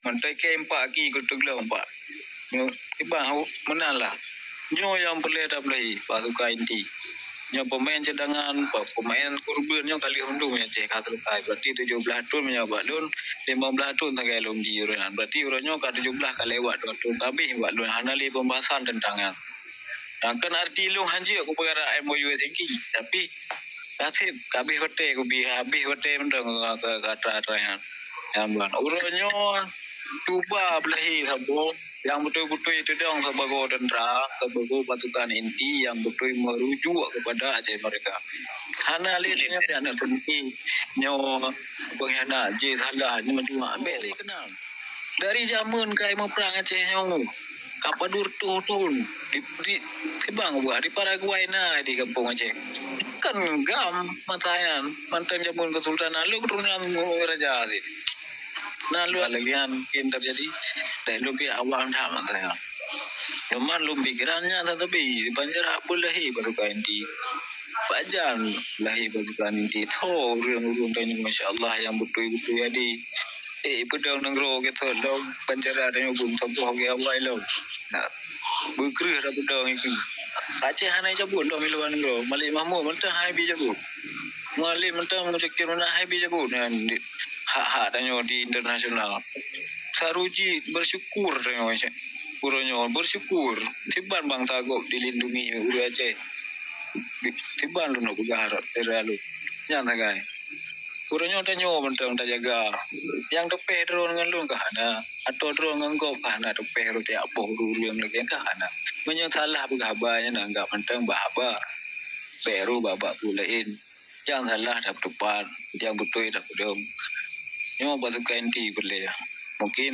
Mantai kempak ki kutuk long pak. Nyo iba menalah. Nyo yang boleh dah boleh pasukan inti. Nyo pemain cadangan, pemain kurban nyo kali undu nya cek kata kai. Berarti 17 tun menyabak dun 15 tun tak elom di urunan. Berarti uranyo ka 17 kali lewat 2 tun habis buat dun hanali pembahasan tentang kan arti lu hanji aku perkara MOU tinggi tapi habis hotel aku habis hotel mendang ke kata yang bulan uranyo cuba belahi sabo yang betul-betul itu dong sebagai tentara sebagai pasukan inti yang betul merujuk kepada Aceh mereka. Hana lihatnya ada tinggi nyo penghina je salah ni cuma ambil kenal. Dari zaman kai mau perang Aceh nyo kapadur turun di bang buat di Paraguay na di kampung Aceh kan gam matayan mantan jamun kesultanan lu keturunan raja sih nah lu alagian yang terjadi dan lu pihak awam tak matayan cuman lu pikirannya tetapi banjir boleh pasukan inti Fajan lahi pasukan inti tho urang-urang tanya masya-Allah yang betul-betul jadi pedang negro gitu lo penjara dan hubung tempoh ke awal lo nah berkerih dah pedang itu Aceh hanai cabut lo miluan negro Malik Mahmud mentah hai bi cabut Malik mentah mengcekir mana hai bi cabut dan hak-hak tanya di internasional Saruji bersyukur tanya Aceh Uronyo bersyukur tiban bang tagok dilindungi uru Aceh tiban lu nak berharap dari lu yang tagai Kurangnya tanyo mentang tak jaga. Yang depeh drone dengan lu kahana atau drone dengan kau kahana depeh ru dia apa yang lagi kahana. Menyang salah berhabanya nanggap mentang bahaba. Peru babak pulain. Yang salah dah depan, yang betul dah pedom. Nyo pasukan inti boleh. Mungkin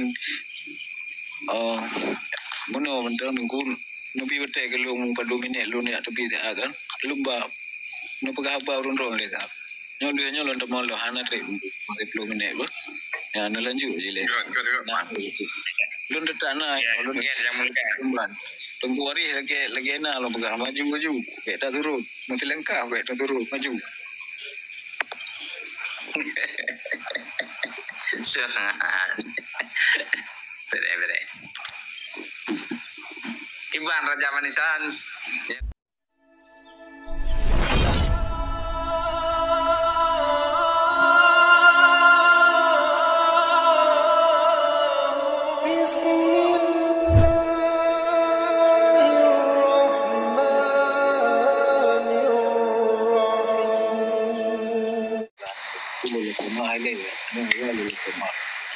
mana mentang nunggu nubi betul kalau mu pada minit lu ni tepi tak kan. Lumba nu pegahaba urun-urun le tak. Nyo dia nyo lontar malu hana trip 10 minit ber. Ya nak lanjut je le. Nah. Lontar tanah lu yang mulai. Tunggu hari lagi enak lo pegah maju. Bek dah turun. Mesti lengkap bek dah turun maju. Jangan. Bere. Iban Raja Manisan.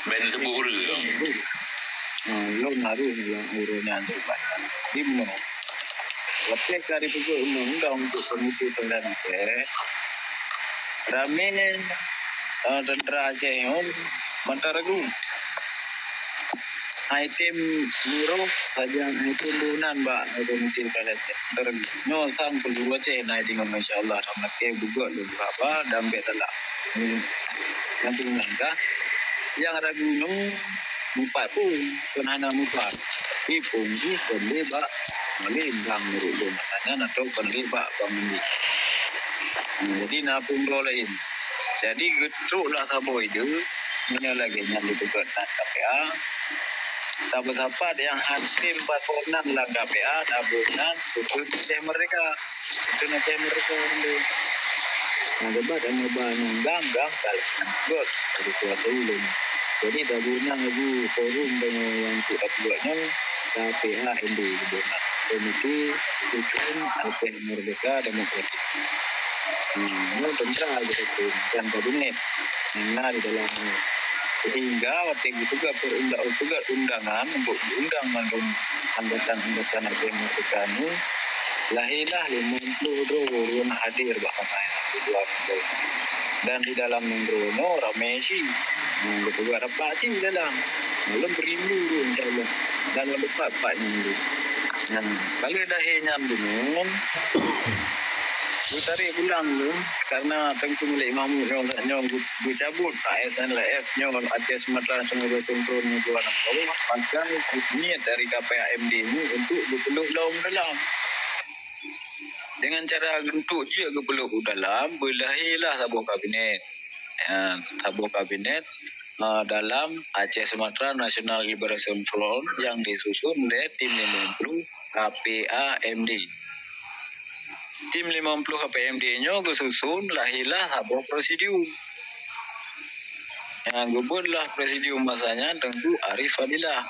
Ben sebut uru. Lo naru yang urunya sebab dimno. Lepas dari buku undang-undang untuk pengutu tentang Aceh, ramai tentera Aceh yang mentaragu. Item biro saja item bulan mbak itu mungkin pada ternyol sang seluruh Aceh naik dengan masya-Allah sama ke buku lu apa dan betala. Yang tinggal yang ada gunung empat pun penana empat ipung di pelebak melembang merulu matanya atau pelebak pemindi jadi napung lain jadi getruklah sabo itu ini lagi yang dibuat KPA sahabat-sahabat yang hakim pakonan lah KPA tabunan itu mereka itu nanti mereka nah debat dan nyoba gam kalian buat dari suatu ulun jadi tabunan ibu forum dengan yang kita buatnya KPA ND gubernur Komite Hukum Aceh Merdeka Demokratik ini tentara gitu dan kabinet nah di dalam sehingga waktu itu juga undangan untuk diundang mandung anggota Aceh Merdeka ini lahirlah 50 orang hadir bahkan dan di dalam Nungrono ramai sih betul ada Pak sih dalam belum berindu insyaallah dan lebih Pak nyindu nah kalau dah nyambung gue tarik pulang tu karena tengku milik Mahmud nyong gue cabut ASNLF nyong Aceh Sumatera Semua Sempurna ni dua anak kau maka niat dari KPAMD ini untuk berpeluk dalam dengan cara bentuk je berpeluk dalam berlahirlah tabuh kabinet dalam Aceh Sumatera National Liberation Front yang disusun oleh tim 50 KPAMD. Tim 50 KPMD-nya kesusun lahirlah sebuah presidium. Yang gubernlah presidium masanya Tengku Arif Fadilah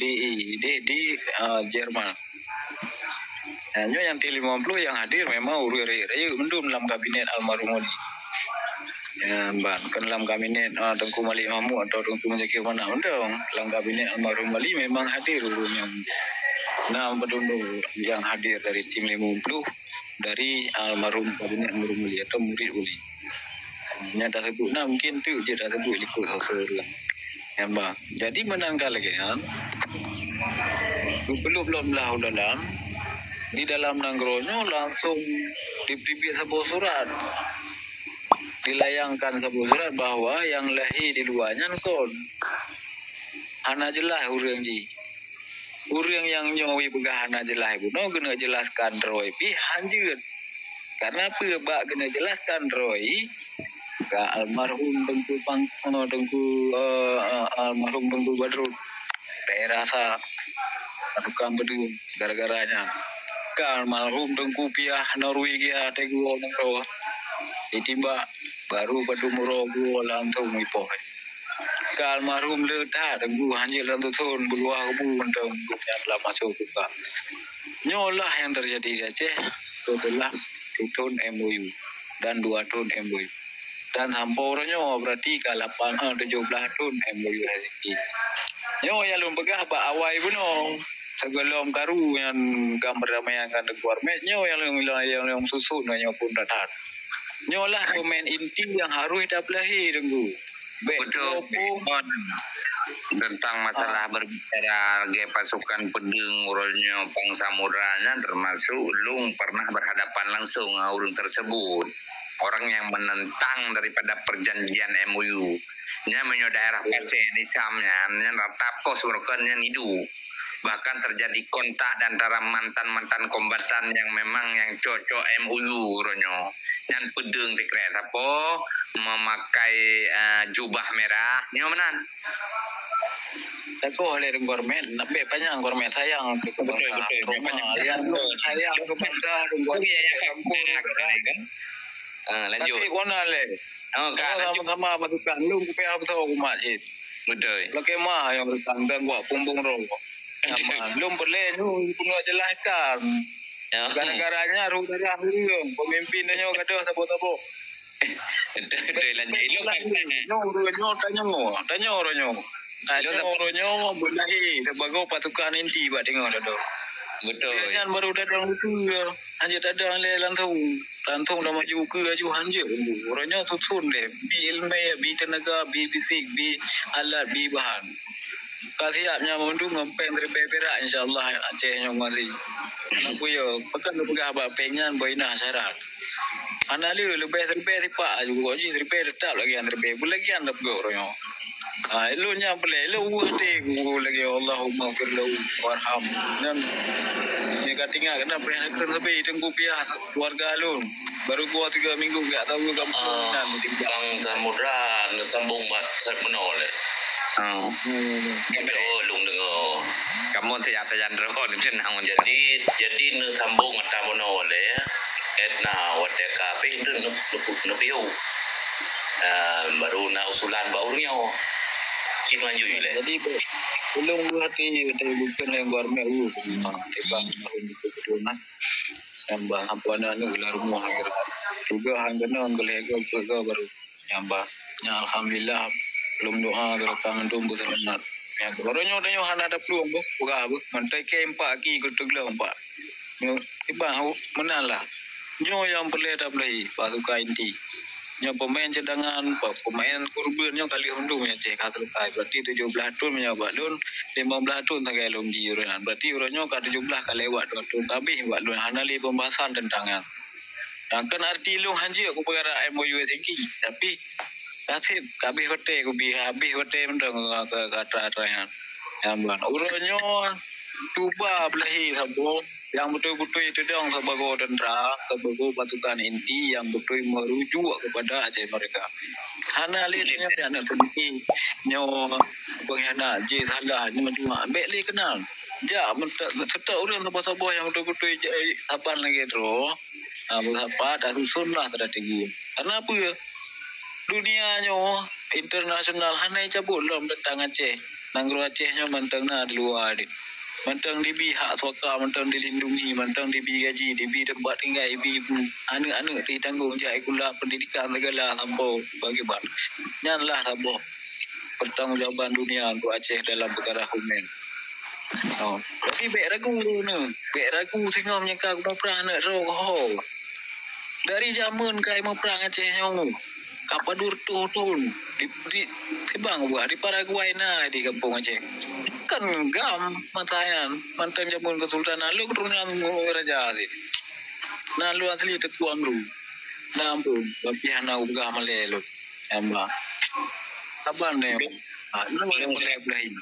di Jerman. Hanya yang tim 50 yang hadir memang uri-uri mendum dalam kabinet almarhum Modi. Ya, kan dalam kabinet Tengku Malik Mahmud atau Tengku Muzakir mana undang dalam kabinet almarhum Mali memang hadir urusnya. Nah, penduduk yang hadir dari tim 50 dari almarhum kabinet almarhum Mali atau murid Uli. Nyata sebut nah mungkin tu je dah sebut ikut seorang. Ya, bang. Jadi menangkal lagi ya. Belum lah dalam di dalam nanggronya langsung diberi sebuah surat. Dilayangkan sebuah surat bahwa yang lahir di luarnya kon. Hana jelas urang ji. Urang yang nyawi begah hana jelas ibu no kena jelaskan Roy pi hanjeut. Karena apa bak kena jelaskan Roy ka almarhum almarhum Tengku Badrut daerah sa tukang bedung gara-garanya ka almarhum Tengku Piah Norwegia Tegu Nangro ditimba baru Badung Morogo langsung ipoh ka almarhum Leta Tengku hanjil lantu sun beluah kebu untuk yang telah masuk buka nyolah yang terjadi di Aceh setelah 1 tahun MOU dan 2 tahun MOU dan hampornya berarti ke 17 tahun MOU Helsinki. Nyo yang lum begah ba awai buno. Sebelum karu yang gambar ramayankan departemen nyo yang susun nyo pun datang. Nyo lah pemain inti yang harus dapelahi denggu. Betul. Tentang masalah berbicara ge pasukan pedeng urusnya Pangsamudra termasuk Lung pernah berhadapan langsung urung tersebut. Orang yang menentang daripada perjanjian MOU nya menyo daerah Pasir di Samnya nya tapos brokennya nidu bahkan terjadi kontak antara mantan kombatan yang memang yang cocok MOU ronyo yang pedeng dekret apa memakai jubah merah nyo menan Teguh oleh gormet, tapi banyak gormet sayang betul banyak sayang kepada gormet kan. Lanjut. Tapi kona le. Sama-sama pasukan lu kupaya betul umat sih. Betul. Lagi mah yang bertandang buat pumbung rokok. Belum boleh nu punya jelaskan. Gara-garanya rudara hurung pemimpinnya kata sabo-sabo. Betul lanjut. No tanya orangnya. Tanya orangnya bulahi sebagai pasukan inti buat tengok dah. Betul. Jangan baru datang itu ya. Hanya datang le langsung dah maju ke aju hanja. Orangnya susun deh. Bi ilmu, bi tenaga, bi fisik, bi alat, bi bahan. Kasiapnya mundu ngempeng dari perak insyaallah Aceh yang mari. Aku yo pekan pegah ba penyan boina syarat. Analis lebih sipak juga ji lebih tetap lagi yang lebih lagi yang lebih orangnya. Elunya boleh elu hati lagi Allahumma firlahu warham dan ni katinga kena pernah lebih Tengku Piah keluarga alun baru gua 3 minggu enggak tahu kampung nan Bang Samudra sambung mat menoleh. Lung dengar. Kamu siap saja drone tenang Jadi nu sambung ata menoleh. Etna wadeka pe nu piu. Baru na usulan baurnya. Kin lanjut le. Jadi belum hati dari bukan yang gormet tiba untuk tambah apa anu ular rumah akhir juga hangana anggelego juga baru nyamba nya alhamdulillah belum doa gerakan tumbuh sangat ya barunya udah hana ada peluang buka mantai ke empat ki gutugla empat tiba menala nyo yang boleh daplai pasukan inti nyo pemain cadangan pemain kurban nyo kali undung ya cek kata berarti 17 tahun menyabak lun 15 tahun tak elom di yuran berarti yurannya ka 17 kali lewat 2 tahun habis buat lun hanali pembahasan tentang kan arti lu hanji aku perkara MOU tinggi tapi tapi kabeh hotel aku habis hotel mendang ke kata-kata yang buat urannya tuba belahi sabo Yang betul-betul itu dong sebagai tentara, sebagai pasukan inti yang betul merujuk kepada Aceh mereka. Hana lihatnya dia nak tinggi, nyawa penghina je salah ni cuma ambil li kenal. Ja, serta orang sabah-sabah yang betul-betul saban lagi tu. Apa dah susun lah tada tinggi. Karena apa? Dunianya internasional hana cabut lom tentang Aceh. Nanggro Acehnya mentang na di luar di. Mentang dibi hak soka, mentang dilindungi, mentang dibi gaji, dibi tempat tinggal, dibi anak-anak ditanggung jaya kula pendidikan segala sampai bagi ban. Nyanlah sampai pertanggungjawaban dunia untuk Aceh dalam perkara hukum. Oh, jadi baik ragu ni, baik ragu sehingga menyangka mau perang nak roh. Dari zaman kai mau perang Aceh nyamu. Kapadur tuhun di tibang buat di Paraguay na di kampung Aceh. Kan gam matayan mantan jamun kesultanan lu keturunan raja sih. Nah lu asli tetuan lu. Nampun bapian aku gah malelo. Amba. Saban ne. Lu yang mulai belain.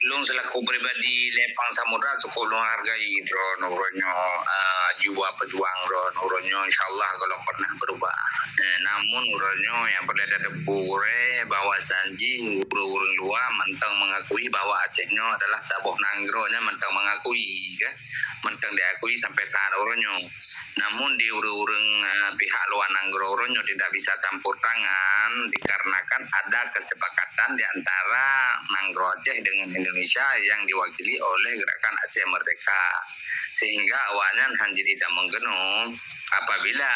Lung selaku pribadi Lepang Samudra cukup lung hargai nuronyo jiwa pejuang nuronyo insyaallah kalau pernah berubah. Namun nuronyo yang pada debu bahwa sanji urang luar mentang mengakui bahwa Acehnya adalah sabuh nanggronya mentang mengakui kan. Mentang diakui sampai saat uronyo. Namun di urang pihak luar nanggro uronyo tidak bisa campur tangan dikarenakan ada kesepakatan di antara Nanggro Aceh dengan Indonesia yang diwakili oleh Gerakan Aceh Merdeka. Sehingga awalnya Hanji tidak menggenung apabila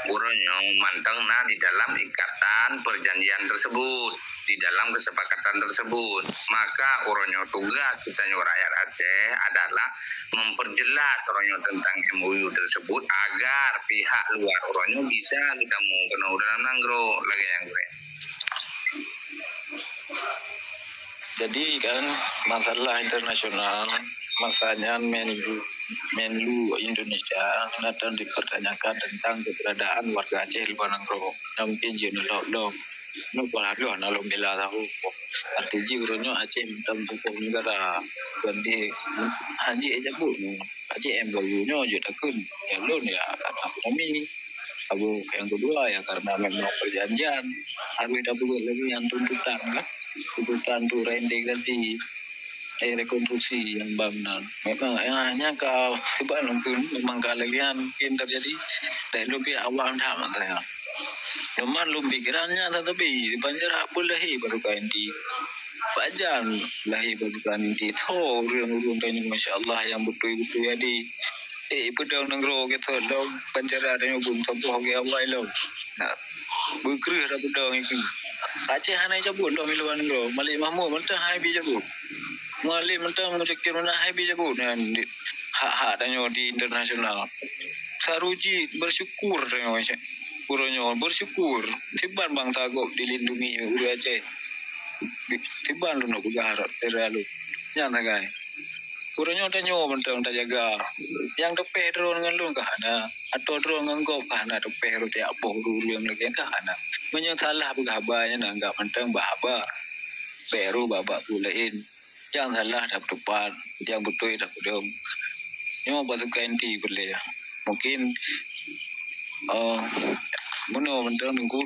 uronyo manteng di dalam ikatan perjanjian tersebut, di dalam kesepakatan tersebut. Maka uronyo tugas kita rakyat Aceh adalah memperjelas uronyo tentang MOU tersebut agar pihak luar uronyo bisa kita menggenung dalam Nanggro lagi yang gue. Jadi kan masalah internasional, masanya Menlu Indonesia datang dipertanyakan tentang keberadaan warga Aceh di luar Nanggro. Mungkin jenuh lo numpah lo nalo bela tahu. Artinya urunyo Aceh minta hukum negara. Ganti haji aja bu, Aceh MOU-nya juga takun. Yang lo ya karena kami. Abu yang kedua ya karena memang perjanjian. Harus ada lagi yang tuntutan kan. Tuntutan tu reintegrasi rekonstruksi yang benar. Memang hanya kau tiba nunggu memang kalian mungkin terjadi dari lebih awal dah matanya. Memang lu pikirannya tetapi banjir boleh pasukan inti. Fajan lahi pasukan inti. Tahu urang-urang tanya masya-Allah yang betul-betul jadi pedang Nanggro kita lo penjara dan pun tempoh ke awal lo. Nah, berkerih dah pedang itu. Aceh hanai cabut lo miluan Nanggro. Malik Mahmud mentah hai bi cabut. Malik mentah mengcekir mana hai bi cabut dan hak-hak tanya di internasional. Saruji bersyukur tanya macam. Uronyo bersyukur. Tiban bang Tagop dilindungi uru Aceh. Tiban lu nak berharap terlalu. Yang tagai. Uronyo tanya mentang tak jaga. Yang depeh drone dengan lu kah ana atau drone dengan kau kah ana depeh ru dia apa uru yang lagi kah ana. Menyesalah berhabanya nanggap mentang bahaba. Baru babak pulain. Yang salah dah tepat, yang betul dah betul. Nyo pasukan inti boleh. Mungkin mana mentang nunggu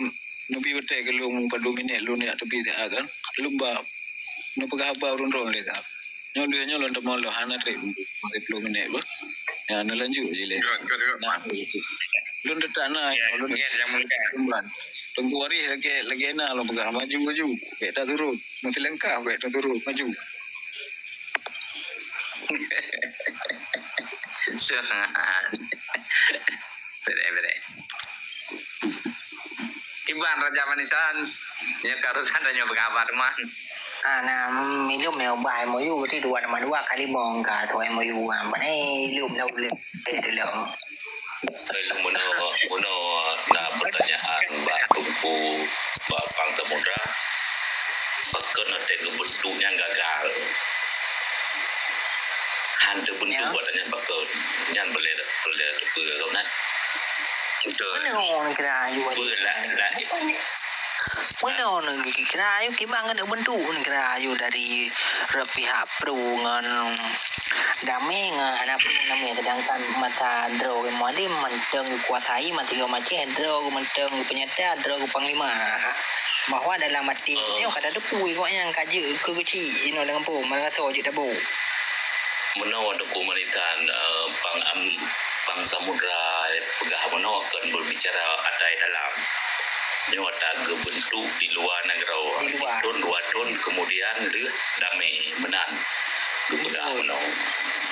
nabi betul kalau padu minit lu ni tepi dah kan. Lumba nu pegahaba urun-urun le tak. Nyo dia nyo lontar malu hana trip 10 minit lu. Ya nak lanjut je le. Nah. Lu tak nak lu yang mulia. Tunggu hari lagi nak lu pegah maju. Baik dah turun. Mesti lengkap baik dah turun maju. Bere. Iban Raja Manisan, ya karusan tanya berkabar man. Nah, minum mèo bài MOU thì đùa mà đùa cái đi bong cả thôi MOU mà này lụm đâu lụm để lo. Muno na pertanyaan Mbak Tumpu Mbak Pang Samudra bahkan ada bentuknya gagal. Hanya bentuk buatannya bahkan yang boleh kau nak. Betul. Mana orang kira juga. Boleh lah. Mana kira ayu kibangan ada bentuk ni kira ayu dari pihak Pro dengan damai dengan anak Pro namanya sedangkan masa draw ke mali menteng kuasai mati ke macam draw ke menteng penyata draw ke panglima bahwa dalam mati ni kata depu kau yang kaje ke kecil ino dengan pun merasa je tabu Menawar dokumentan pang samudra pegah menawar akan berbicara ada dalam nyawa taga bentuk di luar negara Di luar. dua tahun kemudian dia damai menang pegah menawar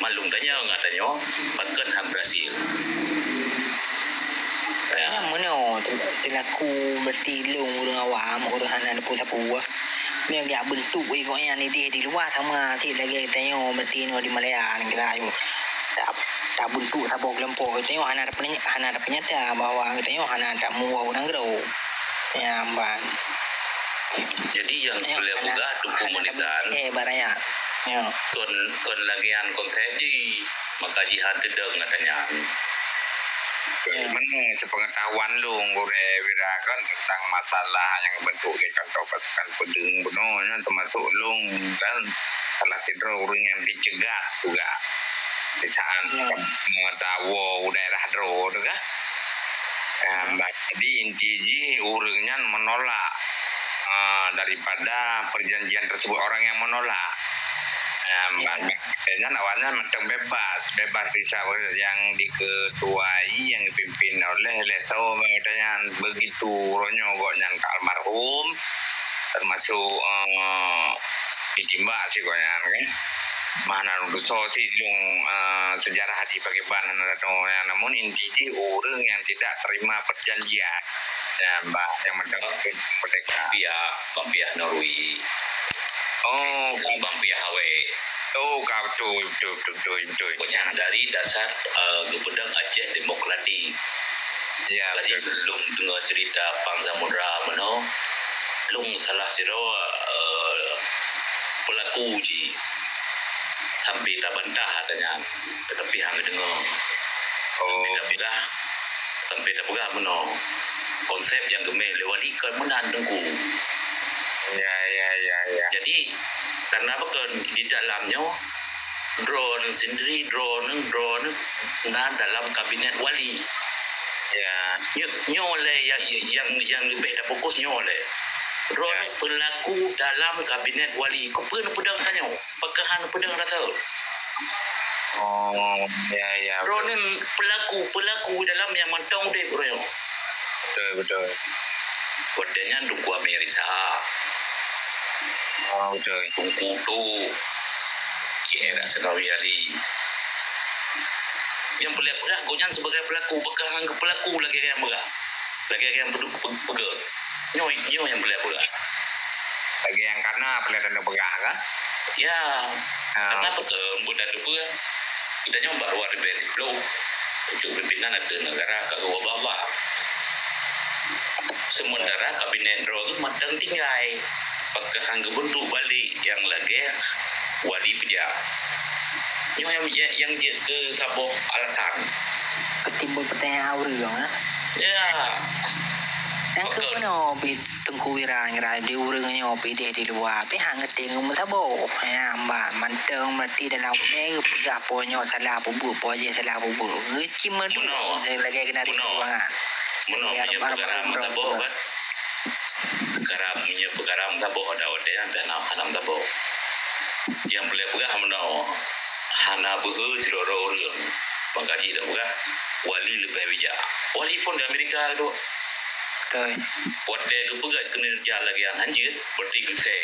malung tanya ngatanya bahkan ham berhasil ya mana telaku bertilung orang awam orang hana depu sapu ni agak bentuk kau yang ni di luar sama si lagi tanya berarti no di Malaya ni kira ayu tak bentuk sabuk kelompok tengok hana ada penyata bahwa tengok hana tak muau negara ya ban jadi yang beliau pegah dokumentan baraya ya kon lagian konsep di maka jihad dedeng ngatanya Mana sepengetahuan lu gue wirakan tentang masalah yang bentuk contoh pasukan pedeng benonya termasuk lu kan salah sidro orang yang dicegat juga di saat tahu daerah dro tu kan jadi intinya orangnya menolak daripada perjanjian tersebut orang yang menolak dan awalnya macam bebas bisa yang diketuai yang dipimpin oleh Leto makanya begitu ronyogoknya ke almarhum termasuk ditimba sih konya kan mana untuk sih dong sejarah haji bagaimana namun intinya orang yang tidak terima perjanjian ya mbak yang mendapatkan merdeka pihak Norway pihak Hawaii kau betul. Pokoknya dari dasar gubernur Aceh Demokratik. Ya, lagi belum dengar cerita Pang Samudra mano, belum salah siro pelaku ji hampir tak bantah katanya, tetapi hang dengar. Sampai tak pegah mano konsep yang gemel lewati kan menandengku. Ya. Jadi karena apa kan di dalamnya drone sendiri nah dalam kabinet wali ya nyole yang lebih dah fokus nyole drone pelaku dalam kabinet wali kau pun pedang tanya pakahan pedang rata ya drone pelaku dalam yang mantau deh bro betul kodenya dungku Amerika betul dungku tu kira senawi ali yang pelik-pelik gonya sebagai pelaku pegang ke pelaku lagi yang berat lagi yang pegang nyo yang pelik-pelik lagi yang karena pelik dan pegang kan ya karena betul mudah tu kita nyoba luar dari flow untuk pimpinan ada negara kat bawah sementara kabinet drone matang tinggal pegang bentuk balik yang lagi wali pejak yang dia ke sabuh alasan ketimbul pertanyaan orang ya yang ke mana tengku wirang di urangnya di luar tapi hang tengok mataboh ya mbak manteng berarti dalam ni pegah ponyo salah bubur poje salah bubur ngeci madu lagi kena di ruangan punya perkara mataboh kan perkara mataboh ada yang tanam mataboh yang boleh pegah menau hana behe tiroro orang pangkaji dah pegah wali lebih bijak wali pun di Amerika tu betul wadai ke pegah kinerja lagi yang anjir berarti kita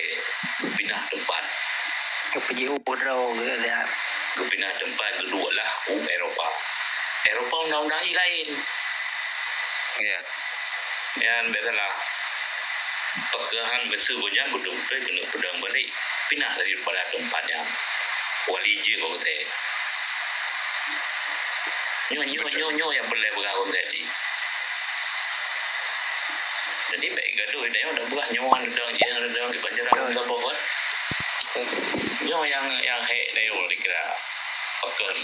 pindah tempat pergi ubro ke dah pindah tempat kedua lah Eropah undang-undang lain ya yang biasalah pegahan bersebutnya betul-betul kena pedang balik pindah daripada tempatnya wali je kau kata nyo yang boleh bergabung tadi jadi baik gaduh dia dah buat nyawa redang di Banjarang apa buat nyo yang hek dia dikira pekas